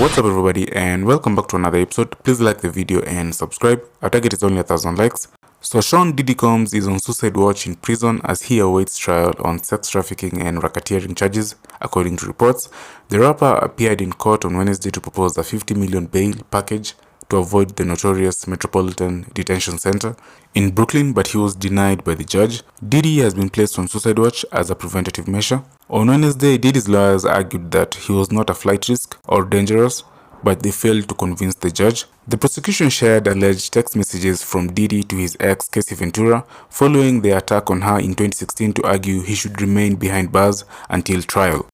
What's up everybody and welcome back to another episode. Please like the video and subscribe. Our target is only 1,000 likes. So Sean Diddy Combs is on suicide watch in prison as he awaits trial on sex trafficking and racketeering charges. According to reports, the rapper appeared in court on Wednesday to propose a 50 million bail package to avoid the notorious Metropolitan Detention Center in Brooklyn, but he was denied by the judge. Diddy has been placed on suicide watch as a preventative measure. On Wednesday, Diddy's lawyers argued that he was not a flight risk or dangerous, but they failed to convince the judge. The prosecution shared alleged text messages from Diddy to his ex, Casey Ventura, following the attack on her in 2016 to argue he should remain behind bars until trial.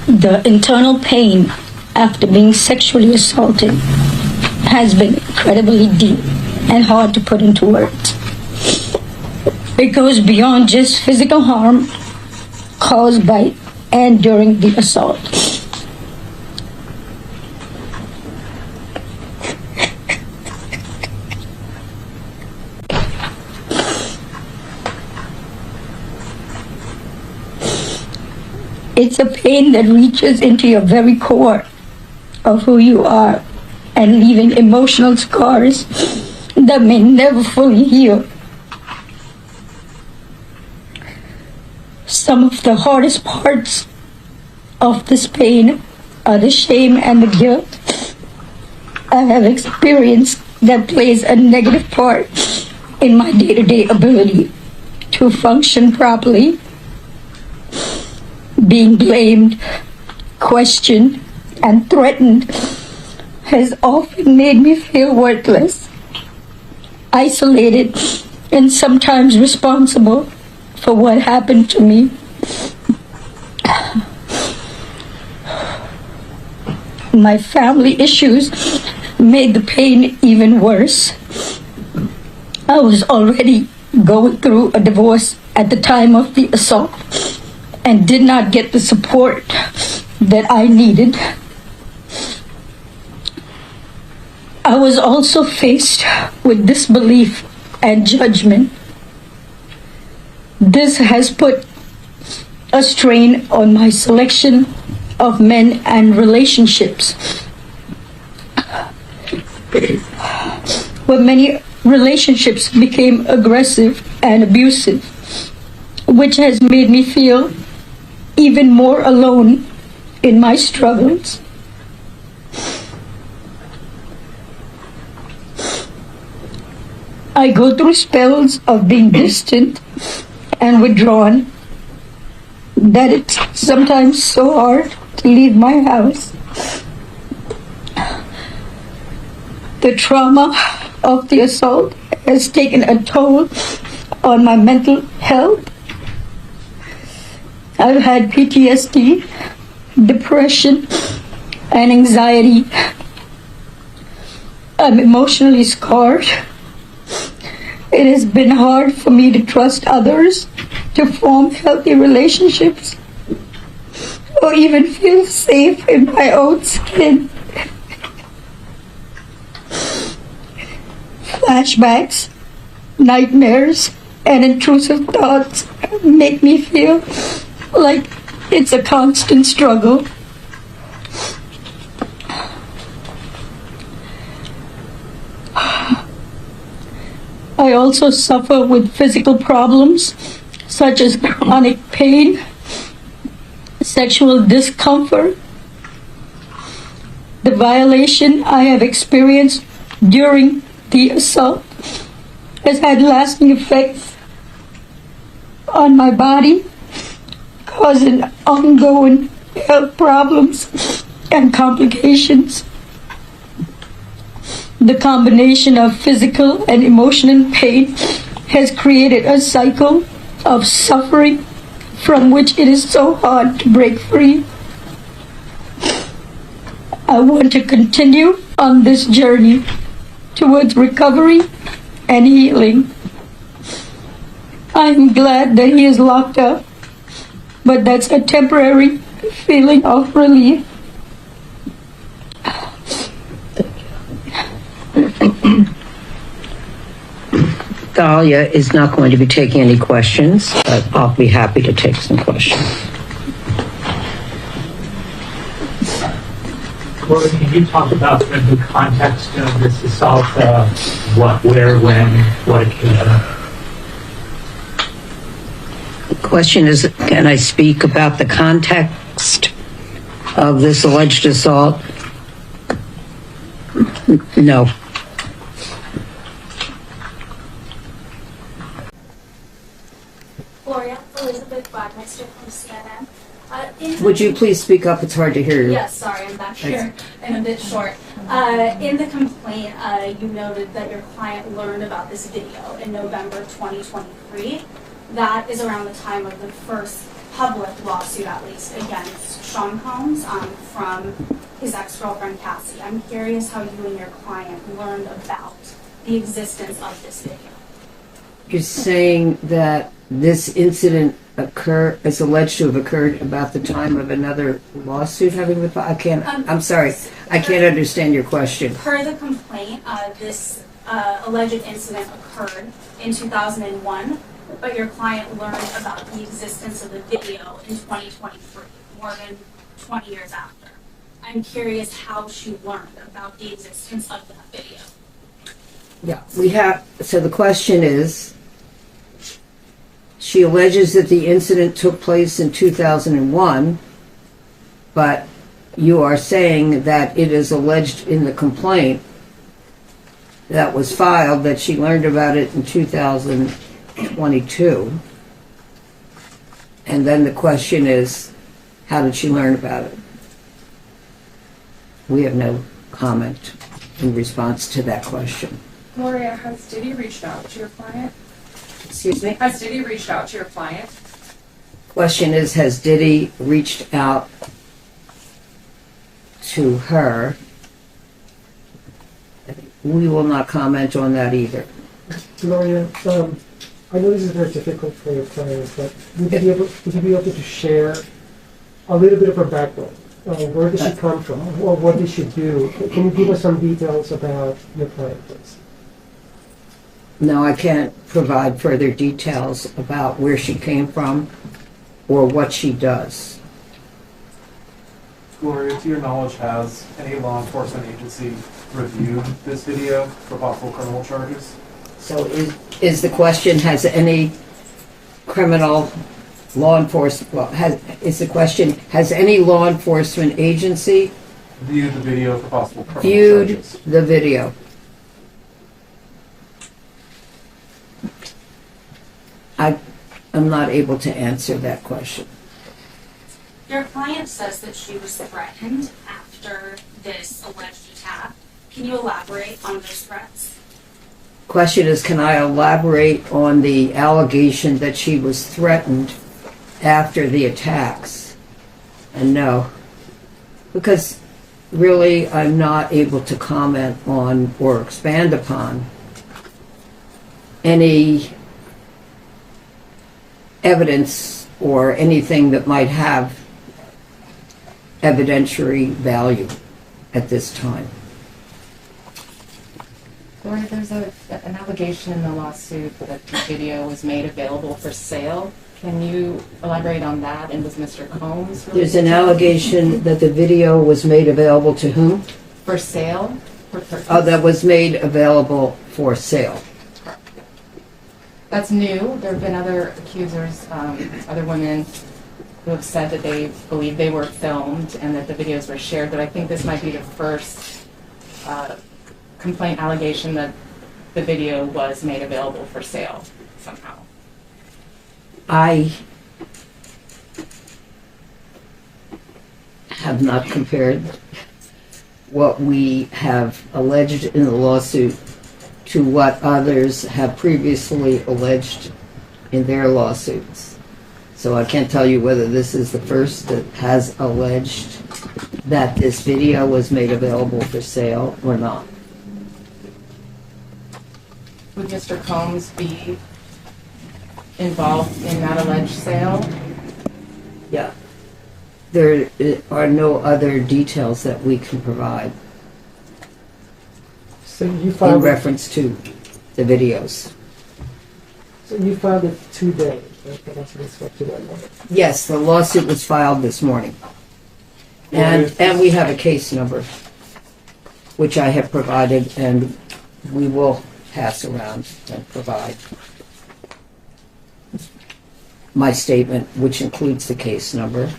The internal pain after being sexually assaulted has been incredibly deep and hard to put into words. It goes beyond just physical harm caused by and during the assault. It's a pain that reaches into your very core of who you are and leaving emotional scars that may never fully heal. Some of the hardest parts of this pain are the shame and the guilt I have experienced that plays a negative part in my day-to-day ability to function properly. Being blamed, questioned, and threatened has often made me feel worthless, isolated, and sometimes responsible for what happened to me. My family issues made the pain even worse. I was already going through a divorce at the time of the assault and did not get the support that I needed. I was also faced with disbelief and judgment. This has put a strain on my selection of men and relationships. Where many relationships became aggressive and abusive, which has made me feel even more alone in my struggles. I go through spells of being distant and withdrawn that it's sometimes so hard to leave my house. The trauma of the assault has taken a toll on my mental health. I've had PTSD, depression, and anxiety. I'm emotionally scarred. It has been hard for me to trust others, to form healthy relationships, or even feel safe in my own skin. Flashbacks, nightmares, and intrusive thoughts make me feel like it's a constant struggle. I also suffer with physical problems such as chronic pain, sexual discomfort. The violation I have experienced during the assault has had lasting effects on my body, causing ongoing health problems and complications. The combination of physical and emotional pain has created a cycle of suffering from which it is so hard to break free. I want to continue on this journey towards recovery and healing. I'm glad that he is locked up, but that's a temporary feeling of relief. Thalia is not going to be taking any questions, but I'll be happy to take some questions. Corey, can you talk about the context of this assault? What, where, when, what occasion? The question is, can I speak about the context of this alleged assault? No. Gloria, Elizabeth Wagmeister from CNN. Would you please speak up? It's hard to hear you. Yes, sorry, I'm back here and a bit short. In the complaint, you noted that your client learned about this video in November 2023. That is around the time of the first public lawsuit, at least, against Sean Combs from his ex-girlfriend Cassie. I'm curious how you and your client learned about the existence of this video. You're saying that this incident is alleged to have occurred about the time of another lawsuit having been filed? I'm sorry, I can't understand your question. Per the complaint, this alleged incident occurred in 2001, but your client learned about the existence of the video in 2023, more than 20 years after. I'm curious how she learned about the existence of that video. Yeah, so the question is, she alleges that the incident took place in 2001, but you are saying that it is alleged in the complaint that was filed that she learned about it in 2022. And then the question is, how did she learn about it? We have no comment in response to that question. Gloria, has Diddy reached out to your client? Excuse me? Has Diddy reached out to your client? Question is, has Diddy reached out to her? We will not comment on that either. Gloria, I know this is very difficult for your clients, but would you be able to share a little bit of her background? Where did she come from? Or what did she do? Can you give us some details about your client, please? No, I can't provide further details about where she came from or what she does. Gloria, to your knowledge, has any law enforcement agency reviewed this video for possible criminal charges? So is the question, has any criminal law enforcement, has any law enforcement agency Viewed the video for possible criminal viewed charges? the video? I'm not able to answer that question. Your client says that she was threatened after this alleged attack. Can you elaborate on those threats? Question is, can I elaborate on the allegation that she was threatened after the attacks? And no, because really I'm not able to comment on or expand upon any evidence or anything that might have evidentiary value at this time. Gloria, there's an allegation in the lawsuit that the video was made available for sale. Can you elaborate on that? And was Mr. Combs There's an allegation that the video was made available to whom? for sale? Oh, that was made available for sale. That's new. There have been other accusers, other women who have said that they believe they were filmed and that the videos were shared, but I think this might be the first complaint allegation that the video was made available for sale somehow. I have not compared what we have alleged in the lawsuit to what others have previously alleged in their lawsuits. So I can't tell you whether this is the first that has alleged that this video was made available for sale or not. Would Mr. Combs be involved in that alleged sale? Yeah. There are no other details that we can provide So you in filed it, reference to the videos. so you filed it today. Right? That's what it's for today. Yes, the lawsuit was filed this morning. And we have a case number, which I have provided, and we will pass around and provide my statement, which includes the case number.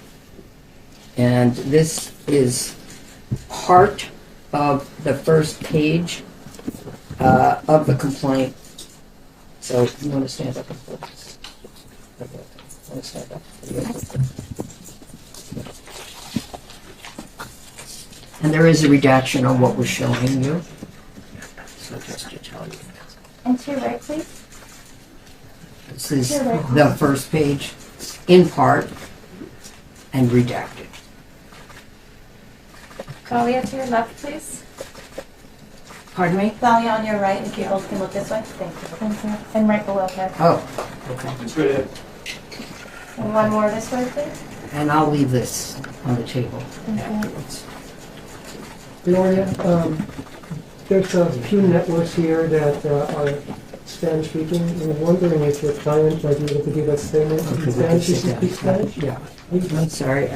And this is part of the first page of the complaint. So you want to stand up? Want to stand up? And there is a redaction on what we're showing you. So just to tell you. And to your right, please. This is the first page, in part, and redacted. Thalia, to your left, please. Pardon me? Thalia on your right, if you both can look this way. Thank you. And right below her. Oh, okay. It's good. And one more this way, please. And I'll leave this on the table Thank you. afterwards. Gloria, there's a few networks here that are Spanish speaking. I'm wondering if your client might be able to give us statement in Spanish. You speak Spanish? Yeah. I'm sorry,